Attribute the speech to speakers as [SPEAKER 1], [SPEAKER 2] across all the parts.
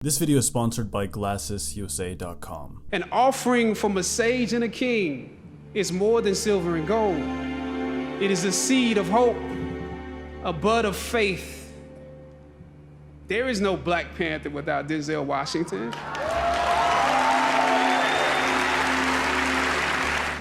[SPEAKER 1] This video is sponsored by GlassesUSA.com.
[SPEAKER 2] An offering from a sage and a king is more than silver and gold. It is a seed of hope, a bud of faith. There is no Black Panther without Denzel Washington.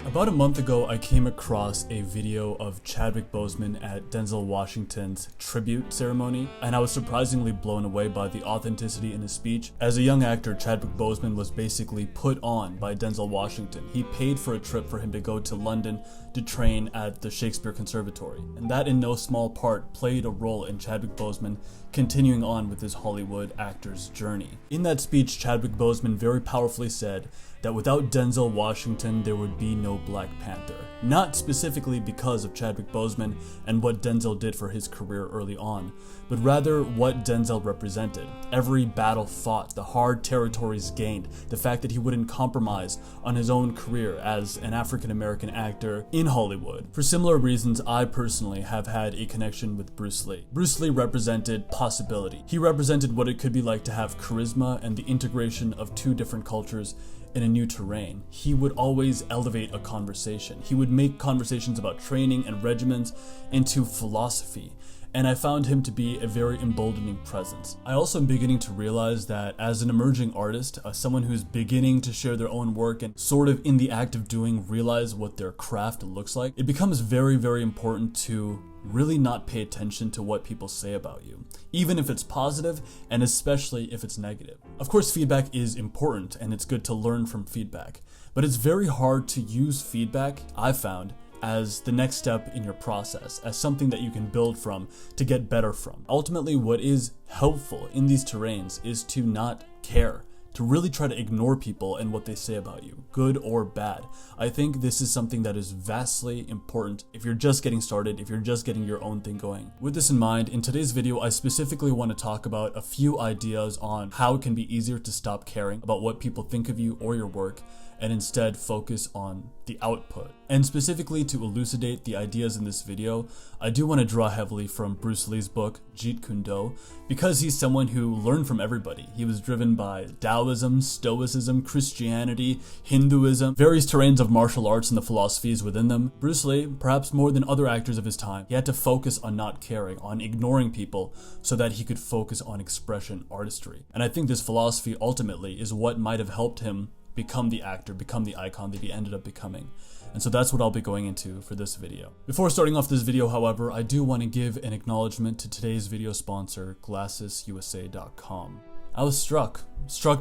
[SPEAKER 1] About a month ago, I came across a video of Chadwick Boseman at Denzel Washington's tribute ceremony, and I was surprisingly blown away by the authenticity in his speech. As a young actor, Chadwick Boseman was basically put on by Denzel Washington. He paid for a trip for him to go to London to train at the Shakespeare Conservatory, and that in no small part played a role in Chadwick Boseman continuing on with his Hollywood actor's journey. In that speech, Chadwick Boseman very powerfully said that without Denzel Washington, there would be no Black Panther. Not specifically because of Chadwick Boseman and what Denzel did for his career early on, but rather what Denzel represented. Every battle fought, the hard territories gained, the fact that he wouldn't compromise on his own career as an African-American actor in Hollywood. For similar reasons, I personally have had a connection with Bruce Lee. Bruce Lee represented possibility. He represented what it could be like to have charisma and the integration of two different cultures in a new terrain. He would always elevate a conversation. He would make conversations about training and regimens into philosophy, and I found him to be a very emboldening presence. I also am beginning to realize that as an emerging artist, someone who's beginning to share their own work and sort of in the act of doing realize what their craft looks like, it becomes very, very important to really not pay attention to what people say about you, even if it's positive and especially if it's negative. Of course, feedback is important and it's good to learn from feedback, but it's very hard to use feedback, I've found, as the next step in your process, as something that you can build from to get better from. Ultimately, what is helpful in these terrains is to not care, to really try to ignore people and what they say about you, good or bad. I think this is something that is vastly important if you're just getting started, if you're just getting your own thing going. With this in mind, in today's video, I specifically want to talk about a few ideas on how it can be easier to stop caring about what people think of you or your work and instead focus on the output. And specifically to elucidate the ideas in this video, I do want to draw heavily from Bruce Lee's book, Jeet Kune Do, because he's someone who learned from everybody. He was driven by Taoism, Stoicism, Christianity, Hinduism, various terrains of martial arts and the philosophies within them. Bruce Lee, perhaps more than other actors of his time, he had to focus on not caring, on ignoring people, so that he could focus on expression artistry. And I think this philosophy ultimately is what might have helped him become the actor, become the icon that he ended up becoming. And so that's what I'll be going into for this video. Before starting off this video, however, I do want to give an acknowledgement to today's video sponsor, GlassesUSA.com. I was struck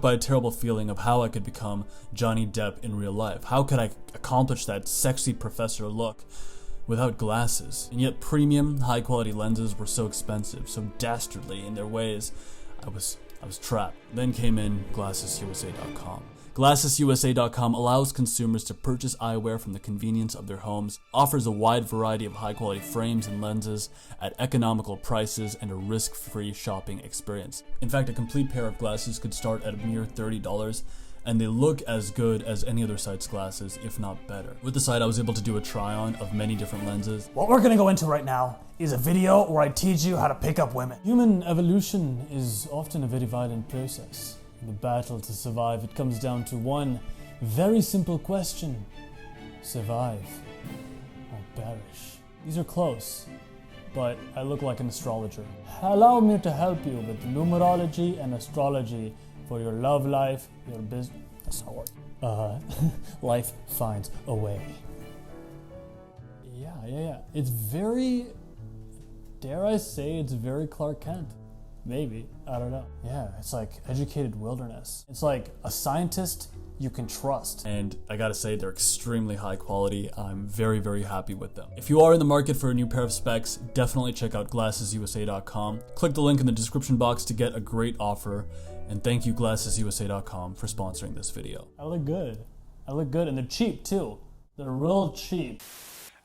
[SPEAKER 1] by a terrible feeling of how I could become Johnny Depp in real life. How could I accomplish that sexy professor look without glasses? And yet premium, high-quality lenses were so expensive, so dastardly in their ways. I was trapped. Then came in GlassesUSA.com. GlassesUSA.com allows consumers to purchase eyewear from the convenience of their homes, offers a wide variety of high-quality frames and lenses at economical prices, and a risk-free shopping experience. In fact, a complete pair of glasses could start at a mere $30, and they look as good as any other site's glasses, if not better. With the site, I was able to do a try-on of many different lenses.
[SPEAKER 3] What we're gonna go into right now is a video where I teach you how to pick up women. Human evolution is often a very violent process. In the battle to survive, it comes down to one very simple question: survive or perish. These are close, but I look like an astrologer. Allow me to help you with numerology and astrology for your love life, your business. That's not working. Life finds a way. Yeah. It's very, dare I say, it's very Clark Kent. Maybe, I don't know. Yeah, it's like educated wilderness. It's like a scientist you can trust.
[SPEAKER 1] And I gotta say, they're extremely high quality. I'm very, very happy with them. If you are in the market for a new pair of specs, definitely check out GlassesUSA.com. Click the link in the description box to get a great offer. And thank you, GlassesUSA.com, for sponsoring this video.
[SPEAKER 3] I look good, and they're cheap too. They're real cheap.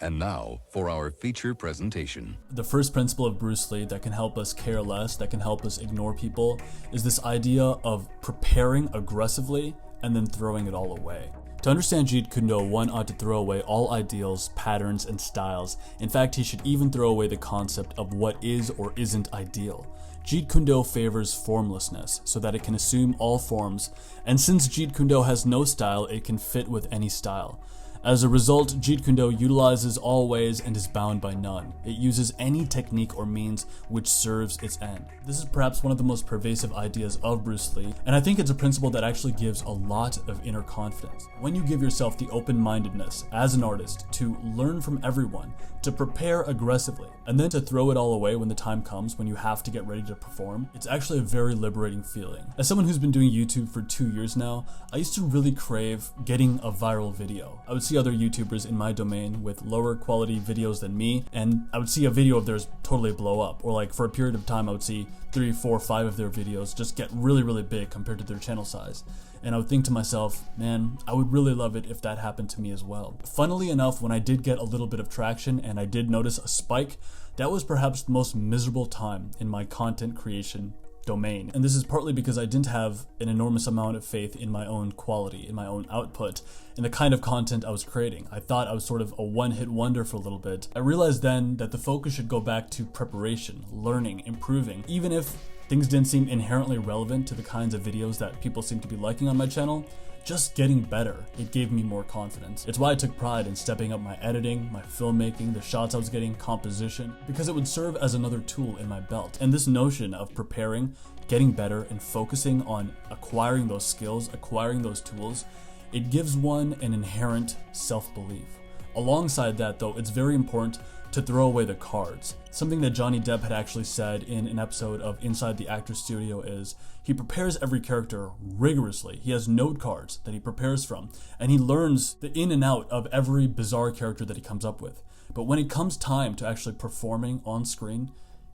[SPEAKER 4] And now for our feature presentation.
[SPEAKER 1] The first principle of Bruce Lee that can help us care less, that can help us ignore people, is this idea of preparing aggressively and then throwing it all away. To understand Jeet Kune Do, one ought to throw away all ideals, patterns, and styles. In fact, he should even throw away the concept of what is or isn't ideal. Jeet Kune Do favors formlessness so that it can assume all forms, and since Jeet Kune Do has no style, it can fit with any style. As a result, Jeet Kune Do utilizes all ways and is bound by none. It uses any technique or means which serves its end. This is perhaps one of the most pervasive ideas of Bruce Lee, and I think it's a principle that actually gives a lot of inner confidence. When you give yourself the open-mindedness as an artist to learn from everyone, to prepare aggressively, and then to throw it all away when the time comes when you have to get ready to perform, it's actually a very liberating feeling. As someone who's been doing YouTube for 2 years now, I used to really crave getting a viral video. I would see other YouTubers in my domain with lower quality videos than me, and I would see a video of theirs totally blow up, or like for a period of time I would see 3, 4, 5 of their videos just get really big compared to their channel size. And I would think to myself, man, I would really love it if that happened to me as well. Funnily enough, when I did get a little bit of traction and I did notice a spike, that was perhaps the most miserable time in my content creation domain. And this is partly because I didn't have an enormous amount of faith in my own quality, in my own output, in the kind of content I was creating. I thought I was sort of a one-hit wonder for a little bit. I realized then that the focus should go back to preparation, learning, improving. Even if things didn't seem inherently relevant to the kinds of videos that people seem to be liking on my channel, just getting better, it gave me more confidence. It's why I took pride in stepping up my editing, my filmmaking, the shots I was getting, composition, because it would serve as another tool in my belt. And this notion of preparing, getting better, and focusing on acquiring those skills, acquiring those tools, it gives one an inherent self-belief. Alongside that though, it's very important to throw away the cards. Something that Johnny Depp had actually said in an episode of Inside the Actor's Studio is, he prepares every character rigorously. He has note cards that he prepares from, and he learns the in and out of every bizarre character that he comes up with. But when it comes time to actually performing on screen,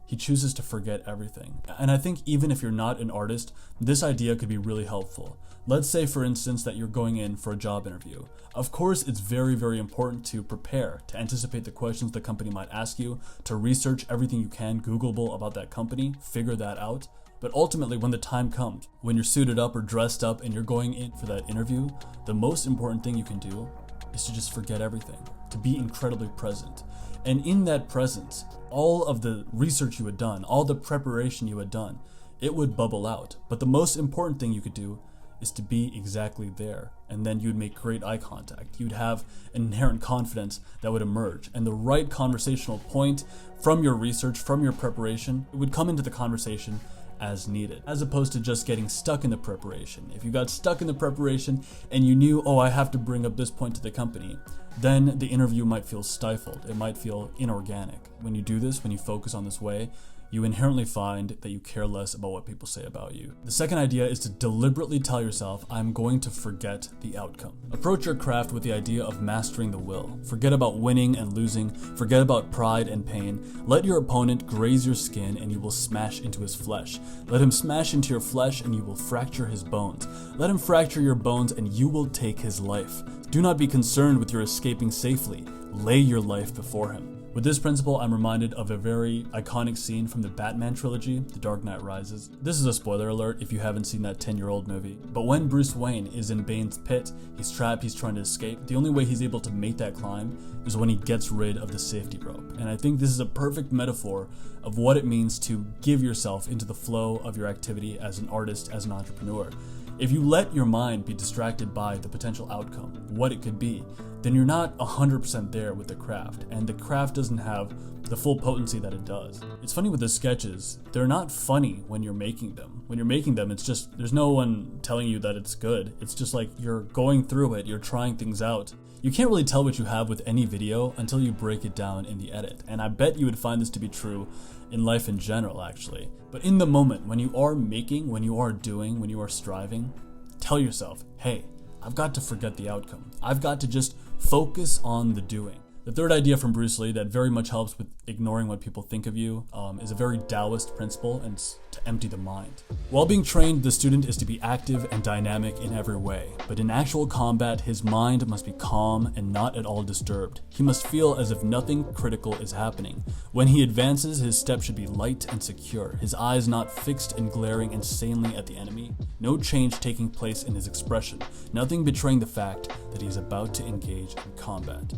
[SPEAKER 1] he chooses to forget everything. And I think even if you're not an artist, this idea could be really helpful. Let's say, for instance, that you're going in for a job interview. Of course, it's very important to prepare, to anticipate the questions the company might ask you, to research everything you can Googleable about that company, figure that out. But ultimately, when the time comes, when you're suited up or dressed up and you're going in for that interview, the most important thing you can do is to just forget everything, to be incredibly present. And in that presence, all of the research you had done, all the preparation you had done, it would bubble out. But the most important thing you could do is to be exactly there. And then you'd make great eye contact. You'd have an inherent confidence that would emerge. And the right conversational point from your research, from your preparation, it would come into the conversation as needed, as opposed to just getting stuck in the preparation. If you got stuck in the preparation and you knew, oh, I have to bring up this point to the company, then the interview might feel stifled. It might feel inorganic. When you do this, when you focus on this way, you inherently find that you care less about what people say about you. The second idea is to deliberately tell yourself, I'm going to forget the outcome. Approach your craft with the idea of mastering the will. Forget about winning and losing. Forget about pride and pain. Let your opponent graze your skin and you will smash into his flesh. Let him smash into your flesh and you will fracture his bones. Let him fracture your bones and you will take his life. Do not be concerned with your escaping safely. Lay your life before him. With this principle, I'm reminded of a very iconic scene from the Batman trilogy, The Dark Knight Rises. This is a spoiler alert if you haven't seen that 10-year-old movie. But when Bruce Wayne is in Bane's pit, he's trapped, he's trying to escape. The only way he's able to make that climb is when he gets rid of the safety rope. And I think this is a perfect metaphor of what it means to give yourself into the flow of your activity as an artist, as an entrepreneur. If you let your mind be distracted by the potential outcome, what it could be, then you're not 100% there with the craft, and the craft doesn't have the full potency that it does. It's funny with the sketches, they're not funny when you're making them. When you're making them, it's just, there's no one telling you that it's good. It's just like you're going through it, you're trying things out. You can't really tell what you have with any video until you break it down in the edit, and I bet you would find this to be true in life in general, actually. But in the moment, when you are making, when you are doing, when you are striving, tell yourself, hey, I've got to forget the outcome. I've got to just focus on the doing. The third idea from Bruce Lee that very much helps with ignoring what people think of you is a very Taoist principle, and it's to empty the mind. While being trained, the student is to be active and dynamic in every way, but in actual combat, his mind must be calm and not at all disturbed. He must feel as if nothing critical is happening. When he advances, his step should be light and secure, his eyes not fixed and glaring insanely at the enemy, no change taking place in his expression, nothing betraying the fact that he is about to engage in combat.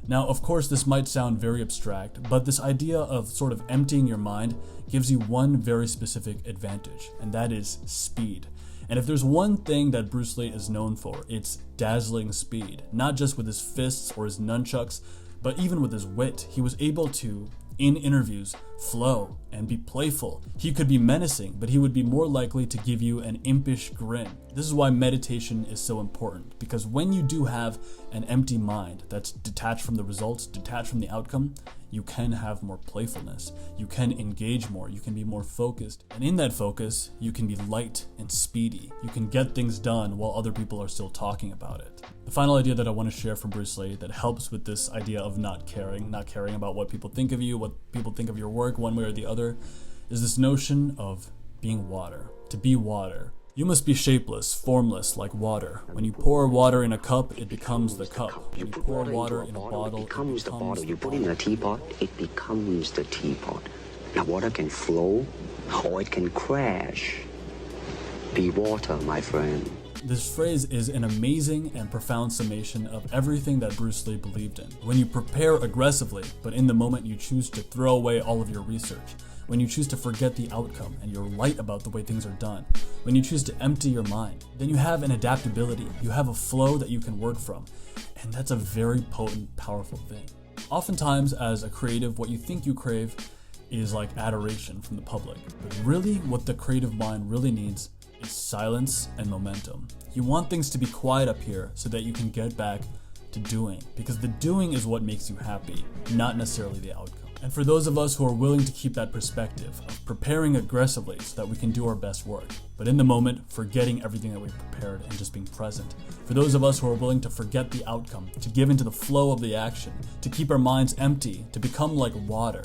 [SPEAKER 1] Now, of course, this might sound very abstract, but this idea of sort of emptying your mind gives you one very specific advantage, and that is speed. And if there's one thing that Bruce Lee is known for, it's dazzling speed. Not just with his fists or his nunchucks, but even with his wit. He was able to, in interviews, flow and be playful. He could be menacing, but he would be more likely to give you an impish grin. This is why meditation is so important, because when you do have an empty mind that's detached from the results, detached from the outcome, you can have more playfulness, you can engage more, you can be more focused, and in that focus, you can be light and speedy. You can get things done while other people are still talking about it. The final idea that I want to share from Bruce Lee that helps with this idea of not caring about what people think of you, what people think of your work one way or the other, is this notion of being water. To be water. You must be shapeless, formless, like water. When you pour water in a cup, it becomes the cup. When you pour water in a bottle, it becomes the bottle.
[SPEAKER 5] You put it in a teapot, it becomes the teapot. Now water can flow, or it can crash. Be water, my friend.
[SPEAKER 1] This phrase is an amazing and profound summation of everything that Bruce Lee believed in. When you prepare aggressively, but in the moment you choose to throw away all of your research. When you choose to forget the outcome and you're light about the way things are done. When you choose to empty your mind, then you have an adaptability. You have a flow that you can work from. And that's a very potent, powerful thing. Oftentimes, as a creative, what you think you crave is like adoration from the public. But really, what the creative mind really needs is silence and momentum. You want things to be quiet up here so that you can get back to doing, because the doing is what makes you happy, not necessarily the outcome. And for those of us who are willing to keep that perspective of preparing aggressively so that we can do our best work, but in the moment, forgetting everything that we've prepared and just being present. For those of us who are willing to forget the outcome, to give into the flow of the action, to keep our minds empty, to become like water,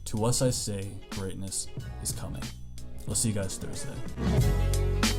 [SPEAKER 1] to us I say, greatness is coming. We'll see you guys Thursday.